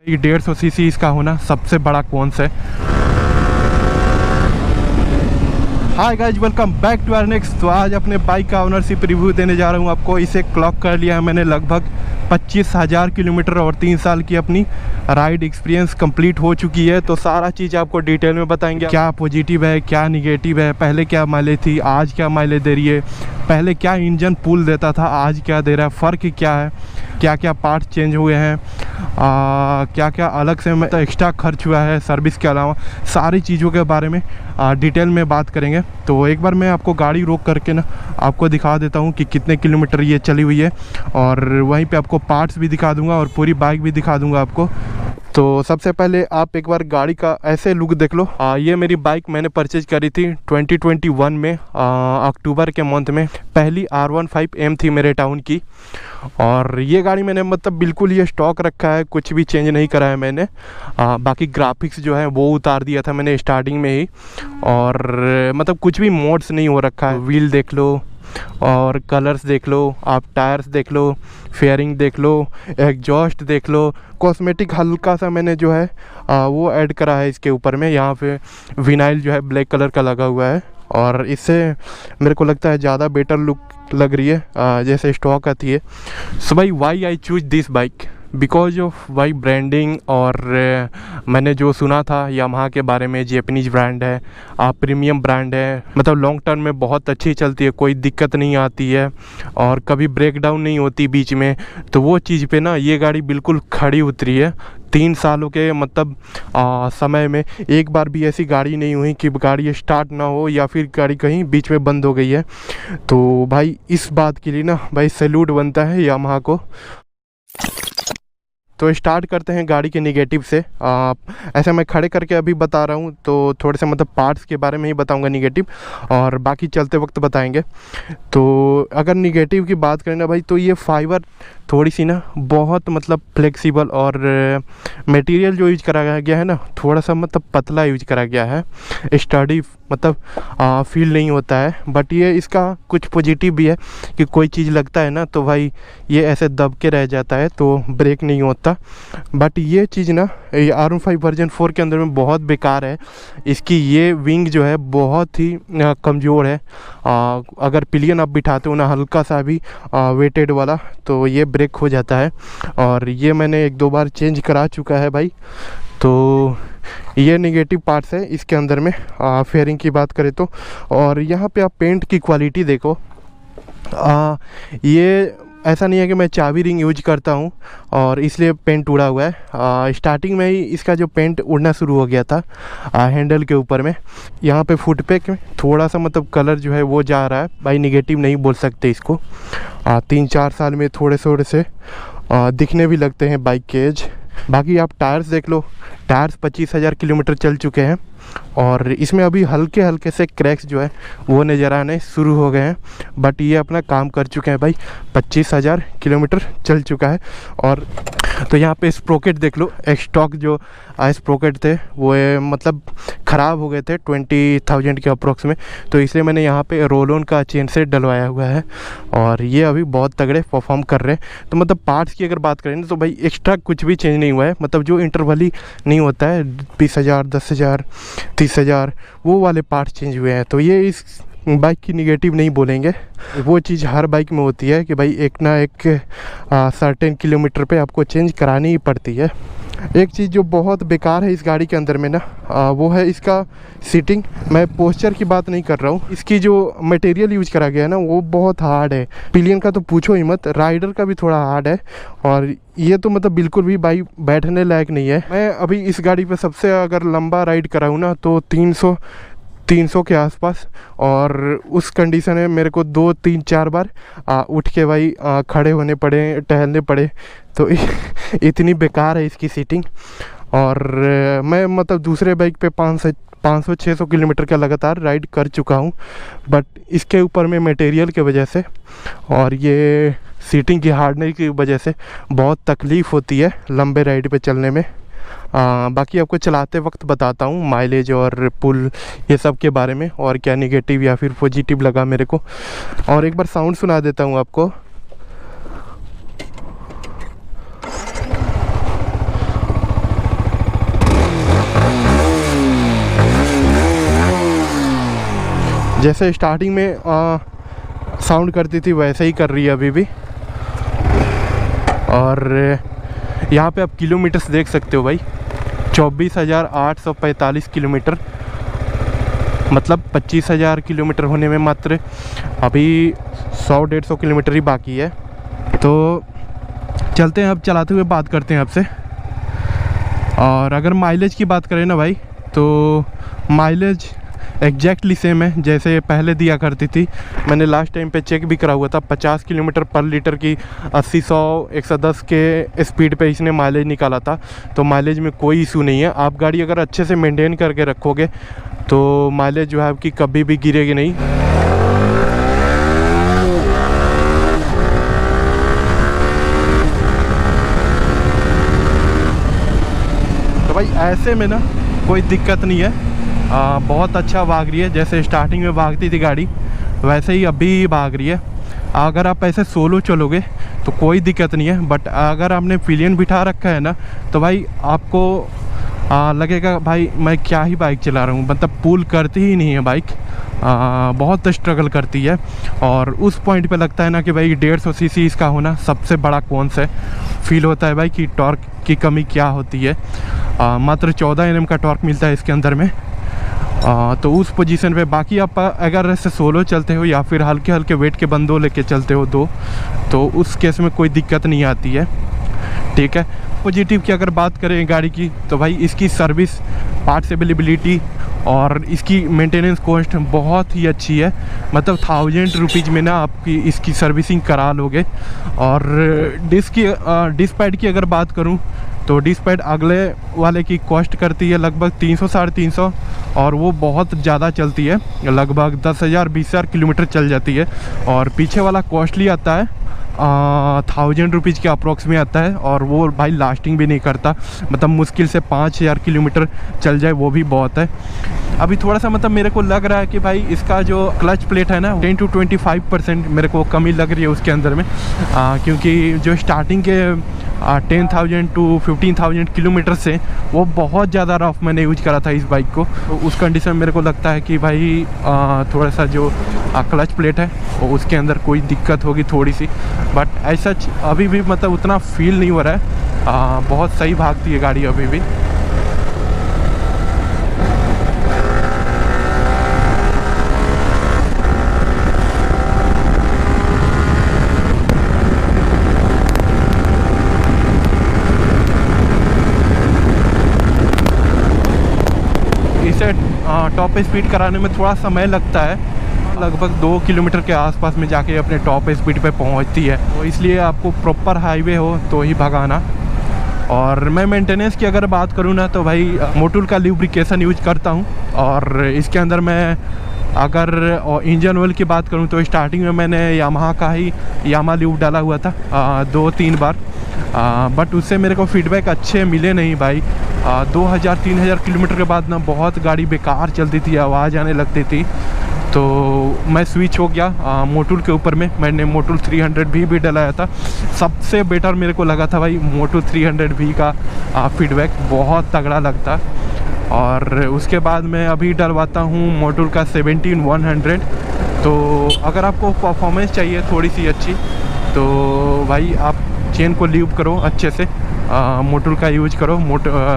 ये 150 सीसी इसका होना सबसे बड़ा कौन सा है। Hi guys, welcome back to our next. तो आज अपने बाइक का ओनरशिप रिव्यू देने जा रहा हूँ आपको। इसे क्लॉक कर लिया है मैंने लगभग 25,000 किलोमीटर और 3 साल की अपनी राइड एक्सपीरियंस कंप्लीट हो चुकी है। तो सारा चीज़ आपको डिटेल में बताएंगे, क्या पॉजिटिव है क्या निगेटिव है, पहले क्या माइलेज थी आज क्या माइलेज दे रही है, पहले क्या इंजन पुल देता था आज क्या दे रहा है, फ़र्क क्या है, क्या क्या पार्ट्स चेंज हुए हैं, क्या क्या अलग से मतलब एक्स्ट्रा खर्च हुआ है सर्विस के अलावा, सारी चीज़ों के बारे में डिटेल में बात करेंगे। तो एक बार मैं आपको गाड़ी रोक करके ना आपको दिखा देता हूँ कि कितने किलोमीटर ये चली हुई है, और वहीं पे आपको पार्ट्स भी दिखा दूँगा और पूरी बाइक भी दिखा दूँगा आपको। तो सबसे पहले आप एक बार गाड़ी का ऐसे लुक देख लो। ये मेरी बाइक मैंने परचेज करी थी 2021 में अक्टूबर के मंथ में। पहली R15M थी मेरे टाउन की, और ये गाड़ी मैंने मतलब बिल्कुल ये स्टॉक रखा है, कुछ भी चेंज नहीं करा है मैंने। बाकी ग्राफिक्स जो है वो उतार दिया था मैंने स्टार्टिंग में ही, और मतलब कुछ भी मोड्स नहीं हो रखा है। व्हील देख लो और कलर्स देख लो, आप टायर्स देख लो, फेयरिंग देख लो, एग्जॉस्ट देख लो। कॉस्मेटिक हल्का सा मैंने जो है वो ऐड करा है इसके ऊपर में। यहाँ पे विनाइल जो है ब्लैक कलर का लगा हुआ है, और इससे मेरे को लगता है ज़्यादा बेटर लुक लग रही है जैसे स्टॉक आती है। सो भाई why I choose this bike because of why branding, और मैंने जो सुना था यामाहा के बारे में, जैपनीज ब्रांड है, प्रीमियम ब्रांड है, मतलब लॉन्ग टर्म में बहुत अच्छी चलती है, कोई दिक्कत नहीं आती है और कभी ब्रेक डाउन नहीं होती बीच में। तो वो चीज़ पे ना ये गाड़ी बिल्कुल खड़ी उतरी है। 3 सालों के मतलब समय में एक बार भी ऐसी गाड़ी नहीं हुई कि गाड़ी स्टार्ट ना हो या फिर गाड़ी कहीं बीच में बंद हो गई है। तो भाई इस बात के लिए ना भाई सैल्यूट बनता है यामाहा को। तो स्टार्ट करते हैं गाड़ी के निगेटिव से। ऐसे मैं खड़े करके अभी बता रहा हूँ तो थोड़े से मतलब पार्ट्स के बारे में ही बताऊँगा निगेटिव, और बाकी चलते वक्त बताएंगे। तो अगर निगेटिव की बात करें ना भाई, तो ये फाइबर थोड़ी सी ना बहुत मतलब फ्लेक्सिबल, और मटेरियल जो यूज करा गया है ना थोड़ा सा मतलब पतला यूज करा गया है, स्टडी मतलब फील नहीं होता है। बट ये इसका कुछ पॉजिटिव भी है कि कोई चीज़ लगता है ना तो भाई ये ऐसे दब के रह जाता है तो ब्रेक नहीं होता। बट ये चीज़ ना ये R15 वर्जन 4 के अंदर में बहुत बेकार है। इसकी ये विंग जो है बहुत ही कमज़ोर है। अगर पिलियन आप बिठाते हो ना हल्का सा भी वेटेड वाला तो ये ब्रेक हो जाता है, और ये मैंने 1-2 बार चेंज करा चुका है भाई। तो ये नेगेटिव पार्ट्स है इसके अंदर में। फेयरिंग की बात करें तो, और यहाँ पे आप पेंट की क्वालिटी देखो। ये ऐसा नहीं है कि मैं चाबी रिंग यूज करता हूँ और इसलिए पेंट उड़ा हुआ है। स्टार्टिंग में ही इसका जो पेंट उड़ना शुरू हो गया था हैंडल के ऊपर में। यहाँ पे फुट पैक में थोड़ा सा मतलब कलर जो है वो जा रहा है भाई, निगेटिव नहीं बोल सकते इसको। 3-4 साल में थोड़े थोड़े से दिखने भी लगते हैं बाइक के एज। बाकी आप टायर्स देख लो, टायर्स 25,000 किलोमीटर चल चुके हैं, और इसमें अभी हल्के हल्के से क्रैक्स जो है वो नज़र आने शुरू हो गए हैं। बट ये अपना काम कर चुके हैं भाई, 25,000 किलोमीटर चल चुका है। और तो यहाँ पे स्प्रोकेट देख लो, स्टॉक जो स्प्रोकेट थे वो मतलब ख़राब हो गए थे 20,000 के अप्रोक्स में, तो इसलिए मैंने यहाँ पे रोल ऑन का चेन सेट डलवाया हुआ है, और ये अभी बहुत तगड़े परफॉर्म कर रहे हैं। तो मतलब पार्ट्स की अगर बात करें ना तो भाई एक्स्ट्रा कुछ भी चेंज नहीं हुआ है, मतलब जो इंटरवल ही नहीं होता है 20,000, 10,000, 30,000 वो वाले पार्ट्स चेंज हुए हैं। तो ये इस बाइक की निगेटिव नहीं बोलेंगे, वो चीज़ हर बाइक में होती है कि भाई एक ना एक सर्टेन किलोमीटर पे आपको चेंज करानी ही पड़ती है। एक चीज़ जो बहुत बेकार है इस गाड़ी के अंदर में ना वो है इसका सीटिंग। मैं पोस्चर की बात नहीं कर रहा हूँ, इसकी जो मटेरियल यूज करा गया है ना वो बहुत हार्ड है। पिलियन का तो पूछो ही मत, राइडर का भी थोड़ा हार्ड है, और ये तो मतलब बिल्कुल भी भाई बैठने लायक नहीं है। मैं अभी इस गाड़ी पे सबसे अगर लंबा राइड कराऊँ ना तो 300 के आसपास, और उस कंडीशन में मेरे को 2-3-4 बार उठ के भाई खड़े होने पड़े, टहलने पड़े। तो इतनी बेकार है इसकी सीटिंग। और मैं मतलब दूसरे बाइक पे 500-600 किलोमीटर का लगातार राइड कर चुका हूँ, बट इसके ऊपर में मटेरियल के वजह से और ये सीटिंग की हार्डनेस की वजह से बहुत तकलीफ़ होती है लंबे राइड पे चलने में। बाकी आपको चलाते वक्त बताता हूँ माइलेज और पुल ये सब के बारे में, और क्या निगेटिव या फिर पॉजिटिव लगा मेरे को। और एक बार साउंड सुना देता हूँ आपको। जैसे स्टार्टिंग में साउंड करती थी वैसे ही कर रही है अभी भी। और यहाँ पे आप किलोमीटर्स देख सकते हो भाई, 24,845 किलोमीटर, मतलब 25,000 किलोमीटर होने में मात्र अभी 100-150 किलोमीटर ही बाकी है। तो चलते हैं, अब चलाते हुए बात करते हैं आपसे। और अगर माइलेज की बात करें ना भाई, तो माइलेज एग्जैक्टली सेम है जैसे पहले दिया करती थी। मैंने लास्ट टाइम पे चेक भी करा हुआ था, 50 किलोमीटर पर लीटर की 80, 100, 110 के स्पीड पे इसने माइलेज निकाला था। तो माइलेज में कोई इशू नहीं है। आप गाड़ी अगर अच्छे से मेंटेन करके रखोगे तो माइलेज जो है आपकी कभी भी गिरेगी नहीं। तो भाई ऐसे में ना कोई दिक्कत नहीं है, बहुत अच्छा भाग रही है। जैसे स्टार्टिंग में भागती थी गाड़ी वैसे ही अभी भाग रही है। अगर आप ऐसे सोलो चलोगे तो कोई दिक्कत नहीं है, बट अगर आपने पिलियन बिठा रखा है ना तो भाई आपको लगेगा भाई मैं क्या ही बाइक चला रहा हूँ, मतलब पुल करती ही नहीं है बाइक, बहुत स्ट्रगल करती है। और उस पॉइंट पे लगता है ना कि भाई 150 सीसी इसका होना सबसे बड़ा कौन सा फील होता है भाई कि टॉर्क की कमी क्या होती है। मात्र 14 Nm का टॉर्क मिलता है इसके अंदर में। तो उस पोजीशन पे बाकी आप अगर ऐसे सोलो चलते हो या फिर हल्के हल्के वेट के बंदों लेके चलते हो दो, तो उस केस में कोई दिक्कत नहीं आती है, ठीक है। पॉजिटिव की अगर बात करें गाड़ी की, तो भाई इसकी सर्विस, पार्ट्स अवेलेबिलिटी और इसकी मेंटेनेंस कॉस्ट बहुत ही अच्छी है। मतलब 1000 रुपीज़ में ना आपकी इसकी सर्विसिंग करा लोगे। और डिस्क पैड की अगर बात करूं तो डिस्क पैड अगले वाले की कॉस्ट करती है लगभग 300 साढ़े 300, और वो बहुत ज़्यादा चलती है, लगभग 10,000 20,000 किलोमीटर चल जाती है। और पीछे वाला कॉस्टली आता है 1000 रुपीज़ के अप्रॉक्स में आता है, और वो भाई लास्टिंग भी नहीं करता, मतलब मुश्किल से 5,000 किलोमीटर चल जाए वो भी बहुत है। अभी थोड़ा सा मतलब मेरे को लग रहा है कि भाई इसका जो क्लच प्लेट है ना 10 to 25% मेरे को कमी लग रही है उसके अंदर में, क्योंकि जो स्टार्टिंग के 10,000 to 15,000 किलोमीटर से वो बहुत ज़्यादा रफ मैंने यूज करा था इस बाइक को। तो उस कंडीशन में मेरे को लगता है कि भाई थोड़ा सा जो क्लच प्लेट है वो उसके अंदर कोई दिक्कत होगी थोड़ी सी, बट ऐसा अभी भी मतलब उतना फील नहीं हो रहा है। बहुत सही भागती है गाड़ी अभी भी। इसे टॉप स्पीड कराने में थोड़ा समय लगता है, लगभग 2 किलोमीटर के आसपास में जाके अपने टॉप स्पीड पे पहुंचती है। तो इसलिए आपको प्रॉपर हाईवे हो तो ही भगाना। और मैं मेंटेनेंस की अगर बात करूँ ना तो भाई मोटूल का लुब्रिकेशन यूज करता हूँ। और इसके अंदर मैं अगर इंजन ऑयल की बात करूँ तो स्टार्टिंग में मैंने यामाहा का ही यामा ल्यूब डाला हुआ था 2-3 बार, बट उससे मेरे को फीडबैक अच्छे मिले नहीं भाई। 2000-3000 किलोमीटर के बाद ना बहुत गाड़ी बेकार चलती थी, आवाज़ आने लगती थी। तो मैं स्विच हो गया मोटूल के ऊपर में। मैंने मोटूल 300V भी डलाया था, सबसे बेटर मेरे को लगा था भाई मोटूल 300V का फीडबैक बहुत तगड़ा लगता। और उसके बाद मैं अभी डलवाता हूँ मोटूल का 17100। तो अगर आपको परफॉर्मेंस चाहिए थोड़ी सी अच्छी तो भाई आप चेन को ल्यूब करो अच्छे से, मोटूल का यूज करो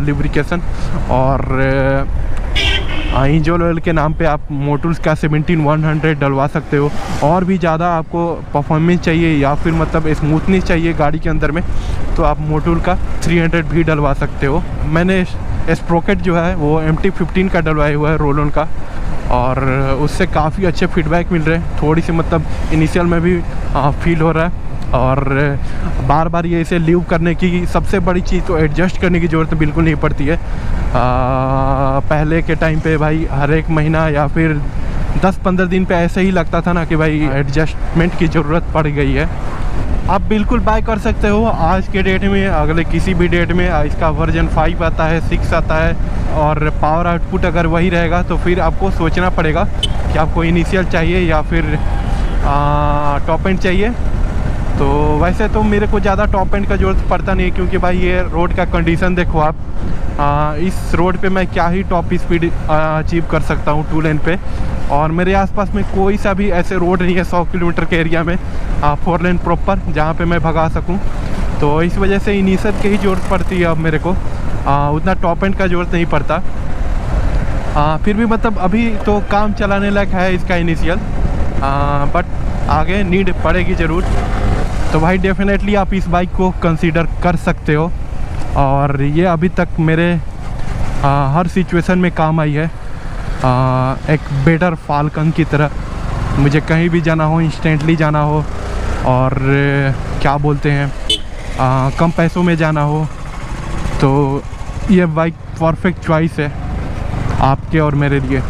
लुब्रिकेशन। और इंजन ऑयल के नाम पे आप मोटूल्स का 17100 डलवा सकते हो। और भी ज़्यादा आपको परफॉर्मेंस चाहिए या फिर मतलब स्मूथनेस चाहिए गाड़ी के अंदर में तो आप मोटूल का 300 भी डलवा सकते हो। मैंने स्प्रोकेट जो है वो MT-15 का डलवाया हुआ है रोल ऑन का, और उससे काफ़ी अच्छे फीडबैक मिल रहे हैं। थोड़ी सी मतलब इनिशियल में भी फील हो रहा है। और बार बार ये इसे लीव करने की सबसे बड़ी चीज़ तो एडजस्ट करने की ज़रूरत बिल्कुल नहीं पड़ती है। पहले के टाइम पे भाई हर एक महीना या फिर 10-15 दिन पे ऐसे ही लगता था ना कि भाई एडजस्टमेंट की ज़रूरत पड़ गई है। आप बिल्कुल बाय कर सकते हो आज के डेट में, अगले किसी भी डेट में। इसका वर्जन 5 आता है, 6 आता है, और पावर आउटपुट अगर वही रहेगा तो फिर आपको सोचना पड़ेगा कि आपको इनिशियल चाहिए या फिर टॉप एंड चाहिए। तो वैसे तो मेरे को ज़्यादा टॉप एंड का ज़रूरत पड़ता नहीं है, क्योंकि भाई ये रोड का कंडीशन देखो आप, इस रोड पे मैं क्या ही टॉप स्पीड अचीव कर सकता हूँ 2 लेन पे। और मेरे आसपास में कोई सा भी ऐसे रोड नहीं है 100 किलोमीटर के एरिया में 4 लेन प्रॉपर जहाँ पे मैं भगा सकूँ। तो इस वजह से इनिशियल की ही ज़रूरत पड़ती है अब मेरे को, उतना टॉप एंड का ज़रूरत नहीं पड़ता। फिर भी मतलब अभी तो काम चलाने लायक है इसका इनिशियल, बट आगे नीड पड़ेगी ज़रूर। तो भाई डेफिनेटली आप इस बाइक को कंसीडर कर सकते हो, और ये अभी तक मेरे हर सिचुएशन में काम आई है। एक बेटर फाल्कन की तरह, मुझे कहीं भी जाना हो इंस्टेंटली जाना हो, और क्या बोलते हैं कम पैसों में जाना हो, तो ये बाइक परफेक्ट चॉइस है आपके और मेरे लिए।